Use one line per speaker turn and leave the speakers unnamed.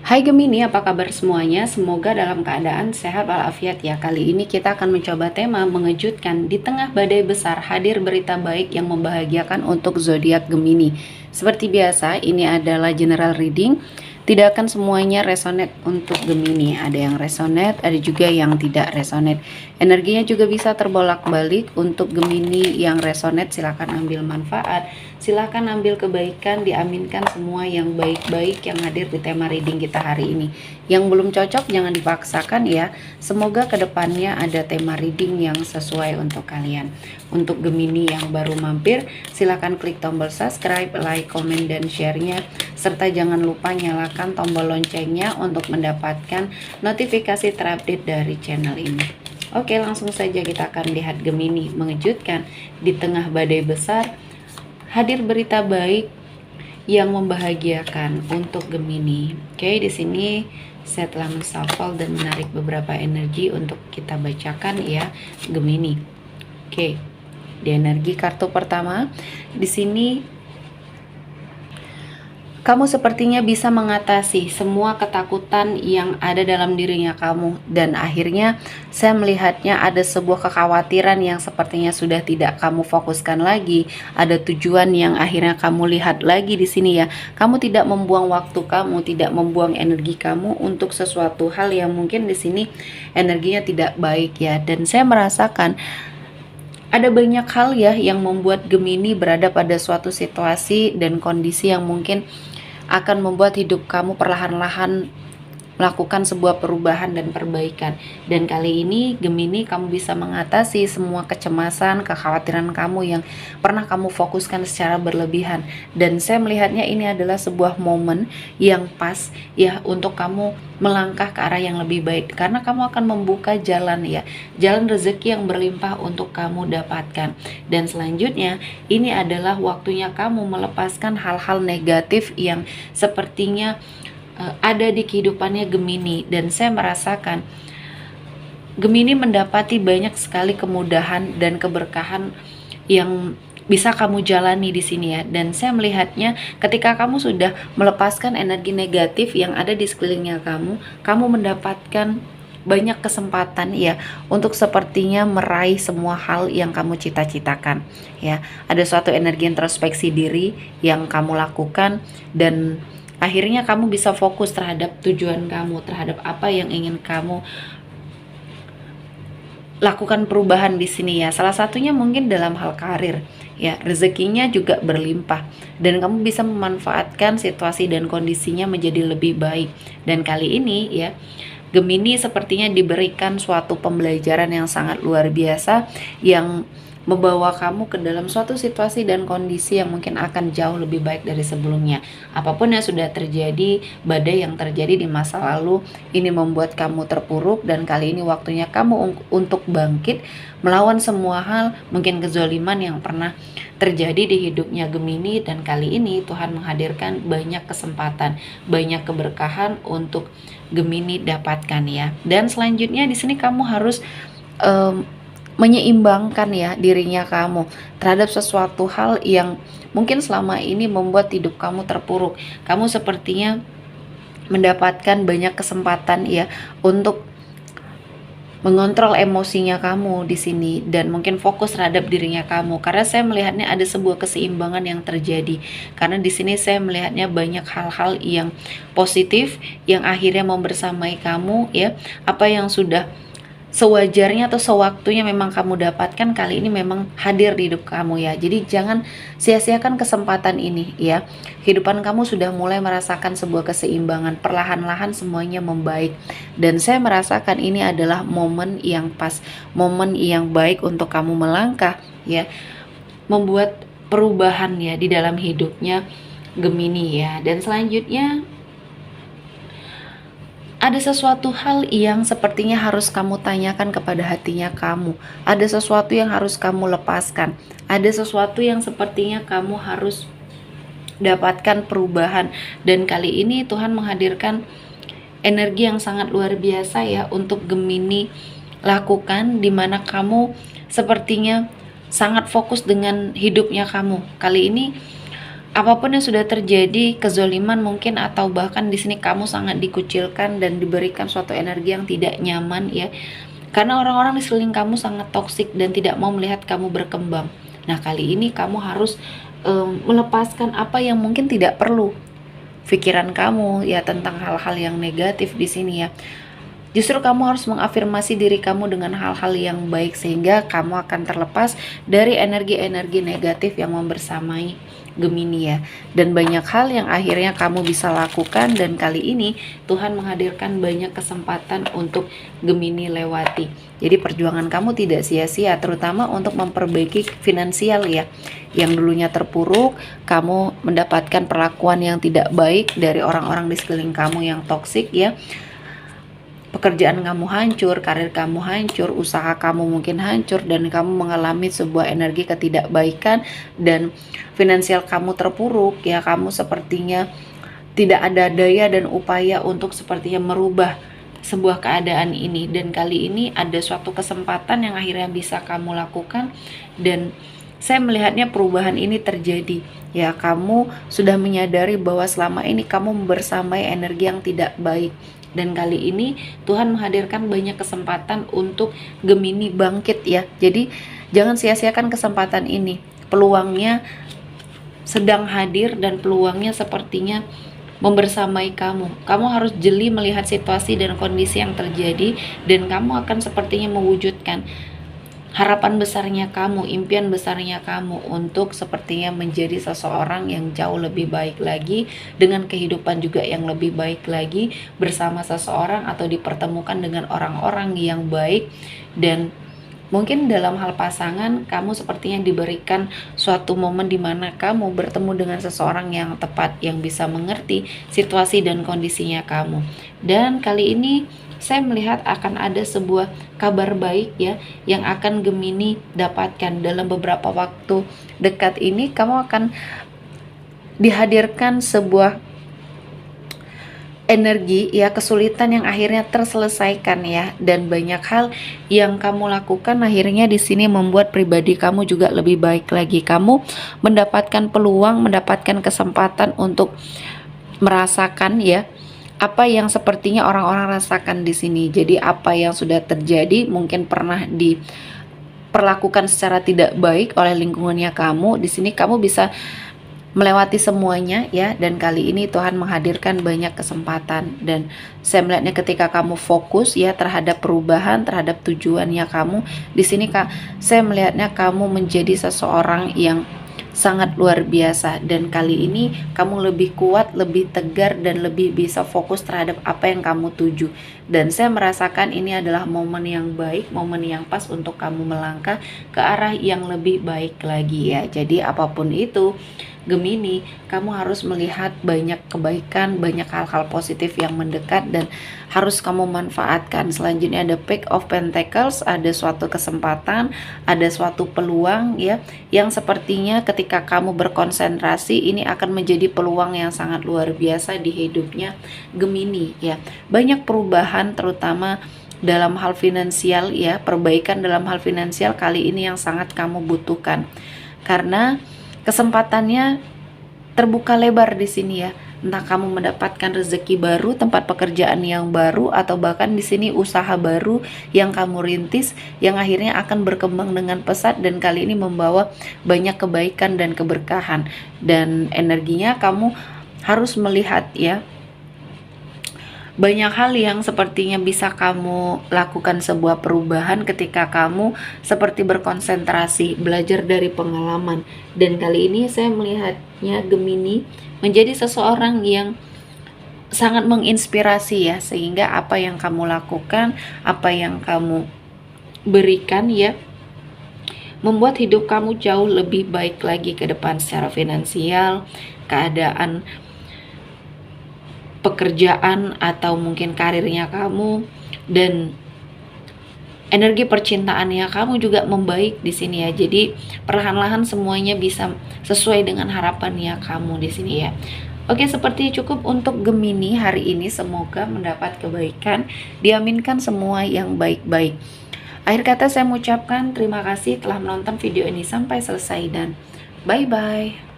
Hai Gemini, apa kabar semuanya? Semoga dalam keadaan sehat walafiat ya. Kali ini kita akan mencoba tema mengejutkan. Di tengah badai besar, hadir berita baik yang membahagiakan untuk zodiak Gemini. Seperti biasa, ini adalah general reading. Tidak akan semuanya resonate untuk Gemini. Ada yang resonate, ada juga yang tidak resonate. Energinya juga bisa terbolak-balik. Untuk Gemini yang resonate, silakan ambil manfaat. Silahkan ambil kebaikan, diaminkan semua yang baik-baik yang hadir di tema reading kita hari ini. Yang belum cocok jangan dipaksakan ya. Semoga kedepannya ada tema reading yang sesuai untuk kalian. Untuk Gemini yang baru mampir, silahkan klik tombol subscribe, like, komen, dan share-nya. Serta jangan lupa nyalakan tombol loncengnya untuk mendapatkan notifikasi terupdate dari channel ini. Oke, langsung saja kita akan lihat Gemini mengejutkan. Di tengah badai besar, hadir berita baik yang membahagiakan untuk Gemini. Oke, di sini saya telah menshuffle dan menarik beberapa energi untuk kita bacakan ya, Gemini. Oke. Di energi kartu pertama, di sini kamu sepertinya bisa mengatasi semua ketakutan yang ada dalam dirinya kamu, dan akhirnya saya melihatnya ada sebuah kekhawatiran yang sepertinya sudah tidak kamu fokuskan lagi. Ada tujuan yang akhirnya kamu lihat lagi di sini ya. Kamu tidak membuang waktu kamu, tidak membuang energi kamu untuk sesuatu hal yang mungkin di sini energinya tidak baik ya. Dan saya merasakan ada banyak hal ya yang membuat Gemini berada pada suatu situasi dan kondisi yang mungkin akan membuat hidup kamu perlahan-lahan melakukan sebuah perubahan dan perbaikan. Dan kali ini Gemini, kamu bisa mengatasi semua kecemasan, kekhawatiran kamu yang pernah kamu fokuskan secara berlebihan. Dan saya melihatnya ini adalah sebuah momen yang pas ya untuk kamu melangkah ke arah yang lebih baik, karena kamu akan membuka jalan ya, jalan rezeki yang berlimpah untuk kamu dapatkan. Dan selanjutnya ini adalah waktunya kamu melepaskan hal-hal negatif yang sepertinya ada di kehidupannya Gemini. Dan saya merasakan Gemini mendapati banyak sekali kemudahan dan keberkahan yang bisa kamu jalani di sini ya. Dan saya melihatnya ketika kamu sudah melepaskan energi negatif yang ada di sekelilingnya kamu mendapatkan banyak kesempatan ya untuk sepertinya meraih semua hal yang kamu cita-citakan ya. Ada suatu energi introspeksi diri yang kamu lakukan, dan akhirnya kamu bisa fokus terhadap tujuan kamu, terhadap apa yang ingin kamu lakukan perubahan di sini ya. Salah satunya mungkin dalam hal karir ya, rezekinya juga berlimpah dan kamu bisa memanfaatkan situasi dan kondisinya menjadi lebih baik. Dan kali ini ya, Gemini sepertinya diberikan suatu pembelajaran yang sangat luar biasa yang membawa kamu ke dalam suatu situasi dan kondisi yang mungkin akan jauh lebih baik dari sebelumnya. Apapun yang sudah terjadi, badai yang terjadi di masa lalu ini membuat kamu terpuruk, dan kali ini waktunya kamu untuk bangkit melawan semua hal, mungkin kezoliman yang pernah terjadi di hidupnya Gemini. Dan kali ini Tuhan menghadirkan banyak kesempatan, banyak keberkahan untuk Gemini dapatkan ya. Dan selanjutnya di sini kamu harus menyeimbangkan ya dirinya kamu terhadap sesuatu hal yang mungkin selama ini membuat hidup kamu terpuruk. Kamu sepertinya mendapatkan banyak kesempatan ya untuk mengontrol emosinya kamu di sini dan mungkin fokus terhadap dirinya kamu, karena saya melihatnya ada sebuah keseimbangan yang terjadi. Karena di sini saya melihatnya banyak hal-hal yang positif yang akhirnya membersamai kamu ya. Apa yang sudah sewajarnya atau sewaktunya memang kamu dapatkan, kali ini memang hadir di hidup kamu ya. Jadi jangan sia-siakan kesempatan ini ya. Kehidupan kamu sudah mulai merasakan sebuah keseimbangan, perlahan-lahan semuanya membaik. Dan saya merasakan ini adalah momen yang pas, momen yang baik untuk kamu melangkah ya, membuat perubahan ya di dalam hidupnya Gemini ya. Dan selanjutnya ada sesuatu hal yang sepertinya harus kamu tanyakan kepada hatinya kamu. Ada sesuatu yang harus kamu lepaskan. Ada sesuatu yang sepertinya kamu harus dapatkan perubahan. Dan kali ini Tuhan menghadirkan energi yang sangat luar biasa ya untuk Gemini lakukan, dimana kamu sepertinya sangat fokus dengan hidupnya kamu. Kali ini Apapun yang sudah terjadi, kezoliman mungkin atau bahkan di sini kamu sangat dikucilkan dan diberikan suatu energi yang tidak nyaman ya. Karena orang-orang di sekeliling kamu sangat toksik dan tidak mau melihat kamu berkembang. Nah, kali ini kamu harus melepaskan apa yang mungkin tidak perlu. Pikiran kamu ya tentang hal-hal yang negatif di sini ya. Justru kamu harus mengafirmasi diri kamu dengan hal-hal yang baik sehingga kamu akan terlepas dari energi-energi negatif yang membersamai Gemini ya. Dan banyak hal yang akhirnya kamu bisa lakukan dan kali ini Tuhan menghadirkan banyak kesempatan untuk Gemini lewati. Jadi perjuangan kamu tidak sia-sia, terutama untuk memperbaiki finansial ya. Yang dulunya terpuruk, kamu mendapatkan perlakuan yang tidak baik dari orang-orang di sekeliling kamu yang toksik ya. Pekerjaan kamu hancur, karir kamu hancur, usaha kamu mungkin hancur, dan kamu mengalami sebuah energi ketidakbaikan dan finansial kamu terpuruk ya. Kamu sepertinya tidak ada daya dan upaya untuk sepertinya merubah sebuah keadaan ini, dan kali ini ada suatu kesempatan yang akhirnya bisa kamu lakukan dan saya melihatnya perubahan ini terjadi ya. Kamu sudah menyadari bahwa selama ini kamu bersamai energi yang tidak baik. Dan kali ini Tuhan menghadirkan banyak kesempatan untuk Gemini bangkit ya. Jadi jangan sia-siakan kesempatan ini. Peluangnya sedang hadir dan peluangnya sepertinya membersamai kamu. Kamu harus jeli melihat situasi dan kondisi yang terjadi dan kamu akan sepertinya mewujudkan harapan besarnya kamu, impian besarnya kamu untuk sepertinya menjadi seseorang yang jauh lebih baik lagi, dengan kehidupan juga yang lebih baik lagi, bersama seseorang atau dipertemukan dengan orang-orang yang baik. Dan mungkin dalam hal pasangan, kamu sepertinya diberikan suatu momen di mana kamu bertemu dengan seseorang yang tepat, yang bisa mengerti situasi dan kondisinya kamu. Dan kali ini saya melihat akan ada sebuah kabar baik ya yang akan Gemini dapatkan dalam beberapa waktu dekat ini. Kamu akan dihadirkan sebuah energi ya, kesulitan yang akhirnya terselesaikan ya, dan banyak hal yang kamu lakukan akhirnya di sini membuat pribadi kamu juga lebih baik lagi. Kamu mendapatkan peluang, mendapatkan kesempatan untuk merasakan ya apa yang sepertinya orang-orang rasakan di sini. Jadi apa yang sudah terjadi mungkin pernah diperlakukan secara tidak baik oleh lingkungannya kamu. Di sini kamu bisa melewati semuanya ya, dan kali ini Tuhan menghadirkan banyak kesempatan dan saya melihatnya ketika kamu fokus ya terhadap perubahan, terhadap tujuannya kamu. Di sini saya melihatnya kamu menjadi seseorang yang sangat luar biasa dan kali ini kamu lebih kuat, lebih tegar dan lebih bisa fokus terhadap apa yang kamu tuju. Dan saya merasakan ini adalah momen yang baik, momen yang pas untuk kamu melangkah ke arah yang lebih baik lagi ya. Jadi apapun itu Gemini, kamu harus melihat banyak kebaikan, banyak hal-hal positif yang mendekat dan harus kamu manfaatkan. Selanjutnya ada Page of Pentacles, ada suatu kesempatan, ada suatu peluang ya, yang sepertinya ketika kamu berkonsentrasi ini akan menjadi peluang yang sangat luar biasa di hidupnya Gemini ya. Banyak perubahan terutama dalam hal finansial ya, perbaikan dalam hal finansial kali ini yang sangat kamu butuhkan. Karena kesempatannya terbuka lebar di sini ya. Entah kamu mendapatkan rezeki baru, tempat pekerjaan yang baru, atau bahkan di sini usaha baru yang kamu rintis yang akhirnya akan berkembang dengan pesat dan kali ini membawa banyak kebaikan dan keberkahan. Dan energinya kamu harus melihat ya, banyak hal yang sepertinya bisa kamu lakukan sebuah perubahan ketika kamu seperti berkonsentrasi, belajar dari pengalaman. Dan kali ini saya melihatnya Gemini menjadi seseorang yang sangat menginspirasi ya, sehingga apa yang kamu lakukan, apa yang kamu berikan ya, membuat hidup kamu jauh lebih baik lagi ke depan secara finansial, keadaan pekerjaan atau mungkin karirnya kamu, dan energi percintaannya kamu juga membaik di sini ya. Jadi perlahan-lahan semuanya bisa sesuai dengan harapannya kamu di sini ya. Oke, seperti cukup untuk Gemini hari ini. Semoga mendapat kebaikan, diaminkan semua yang baik-baik. Akhir kata saya mengucapkan terima kasih telah menonton video ini sampai selesai dan bye-bye.